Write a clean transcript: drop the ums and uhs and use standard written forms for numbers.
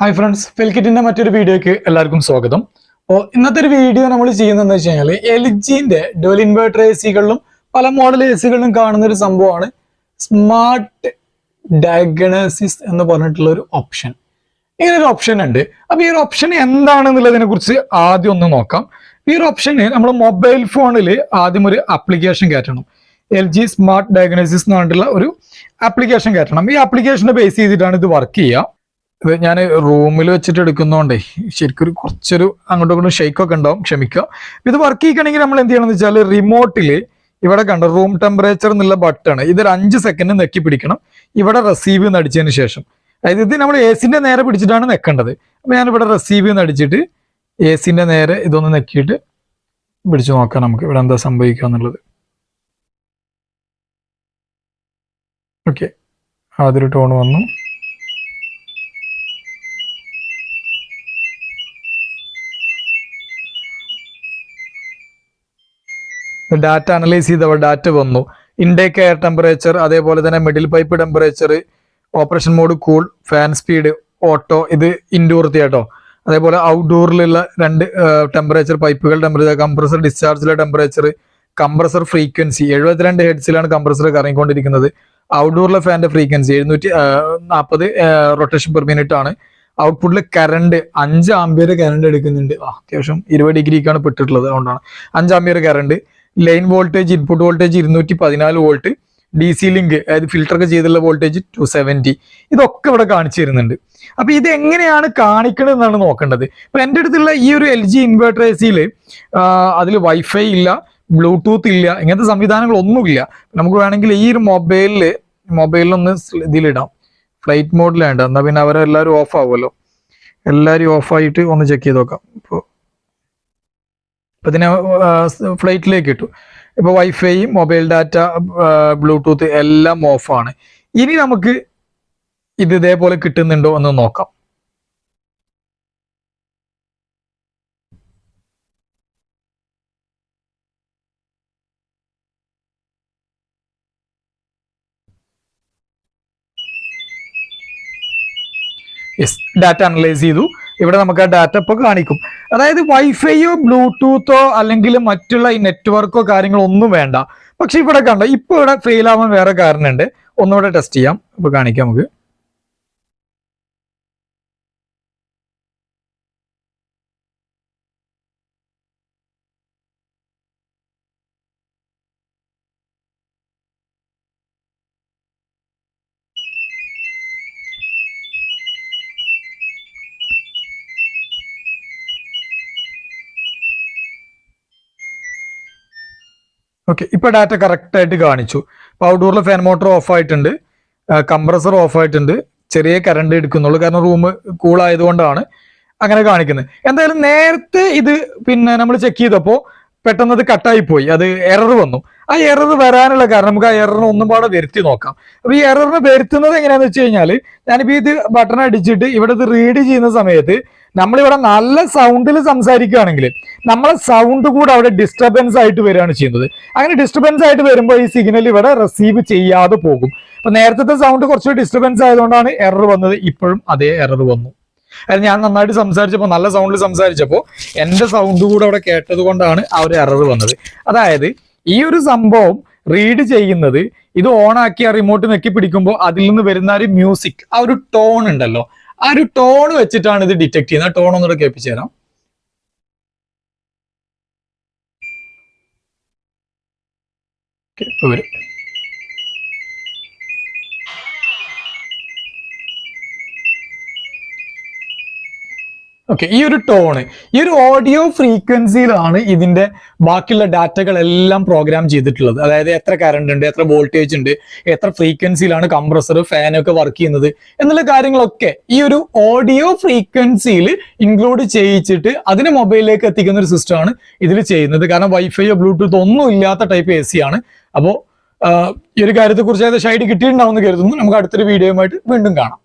Hi friends, ഫെൽക്കിറ്റിന്റെ മറ്റൊരു വീഡിയോയ്ക്ക് എല്ലാവർക്കും സ്വാഗതം. അപ്പോൾ ഇന്നത്തെ ഒരു വീഡിയോ നമ്മൾ ചെയ്യുന്നതെന്ന് വെച്ച് കഴിഞ്ഞാൽ എൽജിന്റെ ഡുവൽ ഇൻവേർട്ടർ എ സികളിലും പല മോഡൽ എ സികളിലും കാണുന്ന ഒരു സംഭവമാണ് സ്മാർട്ട് ഡയഗ്നോസിസ് എന്ന് പറഞ്ഞിട്ടുള്ള ഒരു ഓപ്ഷൻ. ഇങ്ങനെ ഒരു ഓപ്ഷൻ ഉണ്ട്. അപ്പൊ ഈ ഒരു ഓപ്ഷൻ എന്താണെന്നുള്ളതിനെ കുറിച്ച് ആദ്യം ഒന്ന് നോക്കാം. ഈ ഒരു ഓപ്ഷന് നമ്മൾ മൊബൈൽ ഫോണിൽ ആദ്യം ഒരു ആപ്ലിക്കേഷൻ കയറ്റണം. LG സ്മാർട്ട് ഡയഗ്നോസിസ് എന്ന് പറഞ്ഞിട്ടുള്ള ഒരു ആപ്ലിക്കേഷൻ കയറ്റണം. ഈ ആപ്ലിക്കേഷനെ ബേസ് ചെയ്തിട്ടാണ് ഇത് വർക്ക് ചെയ്യുക. ഇത് ഞാൻ റൂമിൽ വെച്ചിട്ട് എടുക്കുന്നതുകൊണ്ടേ ശരിക്കും കുറച്ചൊരു അങ്ങോട്ടും ഇങ്ങോട്ടും ഷെയ്ക്കൊക്കെ ഉണ്ടാവും, ക്ഷമിക്കുക. ഇത് വർക്ക് ചെയ്യണമെങ്കിൽ നമ്മൾ എന്ത് ചെയ്യണമെന്ന് വെച്ചാൽ റിമോട്ടിൽ ഇവിടെ കണ്ട റൂം ടെമ്പറേച്ചർ എന്നുള്ള ബട്ടൺ ഇതൊരു 5 സെക്കൻഡ് നെക്കി പിടിക്കണം. ഇവിടെ റിസീവ് എന്ന് അടിച്ചതിന് ശേഷം, അതായത് ഇത് നമ്മൾ എ സിന്റെ നേരെ പിടിച്ചിട്ടാണ് നെക്കേണ്ടത്. അപ്പൊ ഞാനിവിടെ റിസീവ് എന്ന് അടിച്ചിട്ട് എ സിന്റെ നേരെ ഇതൊന്ന് നെക്കിയിട്ട് പിടിച്ചു നോക്കാം നമുക്ക് ഇവിടെ എന്താ സംഭവിക്കുക എന്നുള്ളത്. ഓക്കെ, അതൊരു ടോൺ വന്നു. ഡാറ്റ അനലൈസ് ചെയ്തവ ഡാറ്റ വന്നു. ഇൻടേക്ക് എയർ ടെമ്പറേച്ചർ, അതേപോലെ തന്നെ middle pipe temperature, operation mode cool, fan speed, auto, ഇത് ഇൻഡോർ കേട്ടോ. അതേപോലെ ഔട്ട്ഡോറിലുള്ള 2 ടെമ്പറേച്ചർ പൈപ്പുകൾ ടെമ്പറേച്ചർ, കംപ്രസർ ഡിസ്ചാർജിലെ ടെമ്പറേച്ചർ, കംപ്രസർ ഫ്രീക്വൻസി 72 ഹെർട്സിലാണ് കംപ്രസർ കറങ്ങിക്കൊണ്ടിരിക്കുന്നത്. ഔട്ട്ഡോറിലെ ഫാൻ്റെ ഫ്രീക്വൻസി 740 റൊട്ടേഷൻ പെർ മിനിറ്റ് ആണ്. ഔട്ട്പുട്ടിൽ കറണ്ട് 5 ആംപിയർ കറണ്ട് എടുക്കുന്നുണ്ട്. അത്യാവശ്യം 20 ഡിഗ്രിക്കാണ് പെട്ടിട്ടുള്ളത്, അതുകൊണ്ടാണ് 5 ampere current. Line voltage, input voltage 214 volt. DC link, അതായത് ഫിൽട്ടർ ഒക്കെ ചെയ്തുള്ള വോൾട്ടേജ് 270. ഇതൊക്കെ ഇവിടെ കാണിച്ചു തരുന്നുണ്ട്. അപ്പൊ ഇത് എങ്ങനെയാണ് കാണിക്കണത് എന്നാണ് നോക്കേണ്ടത്. ഇപ്പൊ എൻ്റെ അടുത്തുള്ള ഈ ഒരു LG ഇൻവേർട്ടർ എ സിയിൽ അതിൽ വൈഫൈ ഇല്ല, ബ്ലൂടൂത്ത് ഇല്ല, ഇങ്ങനത്തെ സംവിധാനങ്ങളൊന്നുമില്ല. നമുക്ക് വേണമെങ്കിൽ ഈ ഒരു മൊബൈലിലൊന്ന് ഇതിലിടാം, ഫ്ലൈറ്റ് മോഡിലാണ്. എന്നാൽ പിന്നെ അവരെല്ലാവരും ഓഫ് ആവുമല്ലോ. എല്ലാവരും ഓഫായിട്ട് ഒന്ന് ചെക്ക് ചെയ്ത് നോക്കാം. ഇപ്പോൾ ഇതിനെ ഫ്ലൈറ്റിലേക്ക് ഇട്ടു. ഇപ്പോൾ വൈഫൈ, മൊബൈൽ ഡാറ്റ, ബ്ലൂടൂത്ത് എല്ലാം ഓഫാണ്. ഇനി നമുക്ക് ഇത് ഇതേപോലെ കിട്ടുന്നുണ്ടോ എന്ന് നോക്കാം. യെസ്, ഡാറ്റ അനലൈസ് ചെയ്തു. ഇവിടെ നമുക്ക് ആ ഡാറ്റ ഇപ്പോൾ കാണിക്കും. അതായത് വൈഫൈയോ ബ്ലൂടൂത്തോ അല്ലെങ്കിൽ മറ്റുള്ള ഈ നെറ്റ്വർക്കോ കാര്യങ്ങളോ ഒന്നും വേണ്ട. പക്ഷെ ഇവിടെ കണ്ട ഇപ്പൊ ഇവിടെ ഫെയിൽ ആവാൻ വേറെ കാരണമുണ്ട്. ഒന്നുകൂടെ ടെസ്റ്റ് ചെയ്യാം. ഇപ്പൊ കാണിക്കാം നമുക്ക്. ഓക്കെ, ഇപ്പൊ ഡാറ്റ കറക്റ്റ് ആയിട്ട് കാണിച്ചു. അപ്പൊ ഔട്ട്ഡോറിലെ ഫാൻ മോട്ടർ ഓഫ് ആയിട്ടുണ്ട്, കംപ്രസർ ഓഫ് ആയിട്ടുണ്ട്. ചെറിയ കറണ്ട് എടുക്കുന്നുള്ളൂ, കാരണം റൂം കൂൾ ആയതുകൊണ്ടാണ് അങ്ങനെ കാണിക്കുന്നത്. എന്തായാലും നേരത്തെ ഇത് പിന്നെ നമ്മൾ ചെക്ക് ചെയ്തപ്പോൾ പെട്ടെന്ന് അത് കട്ടായി പോയി, അത് എറർ വന്നു. ആ എറർ വരാനുള്ള കാരണം നമുക്ക് ആ എററിനെ ഒന്നും പാടെ വരുത്തി നോക്കാം. അപ്പൊ ഈ എററിനെ വരുത്തുന്നത് എങ്ങനെയാന്ന് വെച്ച് കഴിഞ്ഞാൽ, ഞാനിപ്പോ ഇത് ബട്ടൺ അടിച്ചിട്ട് ഇവിടെ ഇത് റീഡ് ചെയ്യുന്ന സമയത്ത് നമ്മളിവിടെ നല്ല സൗണ്ടിൽ സംസാരിക്കുകയാണെങ്കിൽ നമ്മളെ സൗണ്ട് കൂടെ അവിടെ ഡിസ്റ്റർബൻസ് ആയിട്ട് വരികയാണ് ചെയ്യുന്നത്. അങ്ങനെ ഡിസ്റ്റർബൻസ് ആയിട്ട് വരുമ്പോൾ ഈ സിഗ്നൽ ഇവിടെ റിസീവ് ചെയ്യാതെ പോകും. അപ്പൊ നേരത്തെ സൗണ്ട് കുറച്ച് ഡിസ്റ്റർബൻസ് ആയതുകൊണ്ടാണ് എറർ വന്നത്. ഇപ്പോഴും അതേ എറർ വന്നു. അതായത് ഞാൻ നന്നായിട്ട് സംസാരിച്ചപ്പോൾ, നല്ല സൗണ്ടിൽ സംസാരിച്ചപ്പോൾ എൻ്റെ സൗണ്ട് കൂടെ അവിടെ കേട്ടത് കൊണ്ടാണ് ആ ഒരു എറർ വന്നത്. അതായത് ഈ ഒരു സംഭവം റീഡ് ചെയ്യുന്നത്, ഇത് ഓൺ ആക്കി ആ റിമോട്ട് നെക്കി പിടിക്കുമ്പോൾ അതിൽ നിന്ന് വരുന്ന ഒരു മ്യൂസിക്, ആ ഒരു ടോൺ ഉണ്ടല്ലോ, ആ ഒരു ടോൺ വെച്ചിട്ടാണ് ഇത് ഡിറ്റക്ട് ചെയ്യുന്നത്. ആ ടോൺ ഒന്നുകൂടെ കേൾപ്പിച്ചു തരാം. ഇപ്പൊ വരും. ഓക്കെ, ഈ ഒരു ടോണ്, ഈ ഒരു ഓഡിയോ ഫ്രീക്വൻസിയിലാണ് ഇതിന്റെ ബാക്കിയുള്ള ഡാറ്റകളെല്ലാം പ്രോഗ്രാം ചെയ്തിട്ടുള്ളത്. അതായത് എത്ര കറണ്ട് ഉണ്ട്, എത്ര വോൾട്ടേജ് ഉണ്ട്, എത്ര ഫ്രീക്വൻസിയിലാണ് കംപ്രസർ, ഫാനൊക്കെ വർക്ക് ചെയ്യുന്നത് എന്നുള്ള കാര്യങ്ങളൊക്കെ ഈ ഒരു ഓഡിയോ ഫ്രീക്വൻസിയിൽ ഇൻക്ലൂഡ് ചെയ്യിച്ചിട്ട് അതിനെ മൊബൈലിലേക്ക് എത്തിക്കുന്ന ഒരു സിസ്റ്റമാണ് ഇതിൽ ചെയ്യുന്നത്. കാരണം വൈഫൈയോ ബ്ലൂടൂത്തോ ഒന്നും ഇല്ലാത്ത ടൈപ്പ് AC ആണ്. അപ്പോൾ ഈ ഒരു കാര്യത്തെക്കുറിച്ച് ഏകദേശം ഐഡിയ കിട്ടിയിട്ടുണ്ടാവും എന്ന് കരുതുന്നു. നമുക്ക് അടുത്തൊരു വീഡിയോയുമായിട്ട് വീണ്ടും കാണാം.